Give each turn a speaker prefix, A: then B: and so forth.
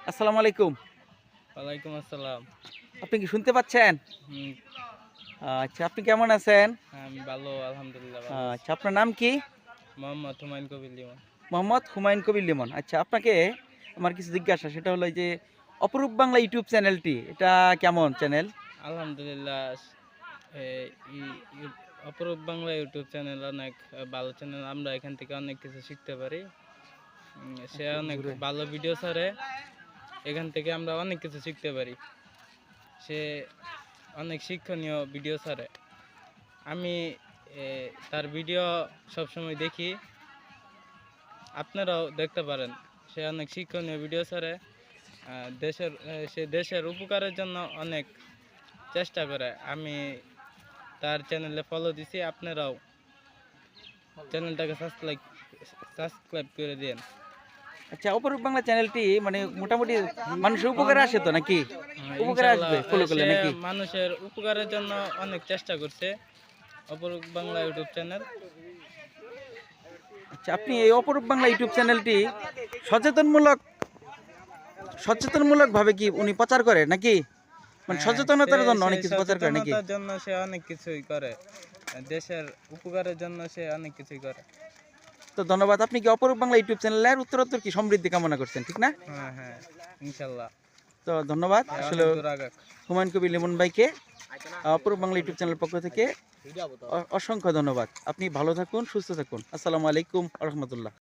A: আসসালামু আলাইকুম।
B: ওয়ালাইকুম আসসালাম।
A: আপনি কি শুনতে পাচ্ছেন?
B: হুম,
A: আচ্ছা, আপনি কেমন আছেন?
B: আমি ভালো আলহামদুলিল্লাহ ভালো আছি।
A: আচ্ছা, আপনার নাম কি?
B: মোহাম্মদ হুমায়ুন কবির লিমন।
A: মোহাম্মদ হুমায়ুন কবির লিমন। আচ্ছা, আপনাকে আমার কিছু জিজ্ঞাসা সেটা হলো এই যে অপরূপ বাংলা ইউটিউব চ্যানেলটি এটা কেমন চ্যানেল?
B: আলহামদুলিল্লাহ এ ই ইউ অপরূপ বাংলা ইউটিউব চ্যানেল অনেক ভালো চ্যানেল। আমরা এখান থেকে অনেক কিছু শিখতে পারি। সে
A: একটু
B: অনেক
A: জোরে।
B: ভালো ভিডিও ছাড়ে। এখান থেকে আমরা অনেক কিছু শিখতে পারি। সে অনেক শিক্ষণীয় ভিডিও ছাড়ে। আমি এ তার ভিডিও সবসময় দেখি। আপনারাও দেখতে পারেন। সে অনেক শিক্ষণীয় ভিডিও ছাড়ে। সে দেশের উপকারের জন্য অনেক চেষ্টা করে। আমি তার চ্যানেলে ফলো দিছি। আপনারাও চ্যানেলটাকে সাবস্ক্রাইব করে দিন।
A: আচ্ছা, অপরূপ বাংলা চ্যানেলটি মানে মোটামুটি মানুষের উপকারে আসে তো নাকি? উপকারে
B: ইনশাল্লাহ
A: আসবে ফলো করলে
B: সে
A: নাকি?
B: মানুষের উপকারের জন্য অনেক চেষ্টা করছে। অপরূপ বাংলা ইউটিউব চ্যানেল।
A: আচ্ছা, আপনি এই অপরূপ বাংলা ইউটিউব চ্যানেলটি সচেতনমূলক সচেতনমূলকভাবে কি উনি প্রচার করে নাকি? মানে
B: হ্যাঁ,
A: সচেতনতার জন্য
B: সে
A: অনেক কিছু প্রচার করে নাকি?
B: সচেতনতার জন্য সে অনেক কিছুই করে। দেশের উপকারের জন্য সে অনেক কিছুই করে।
A: তো ধন্যবাদ। আপনি কি অপরূপ বাংলা ইউটিউব চ্যানেলের উত্তরোত্তর কি সমৃদ্ধি কামনা করছেন, ঠিক না?
B: হ্যাঁ, হ্যাঁ, ইনশাল্লাহ।
A: তো ধন্যবাদ
B: সে
A: আসলে
B: অনেক দূর আগাক।
A: হুমায়ুন কবির লিমন ভাইকে অপরূপ বাংলা ইউটিউব চ্যানেলের পক্ষ থেকে অসংখ্য ধন্যবাদ। আপনি ভালো থাকুন, সুস্থ থাকুন। আসসালামু আলাইকুম আ রহমতুল্লাহ।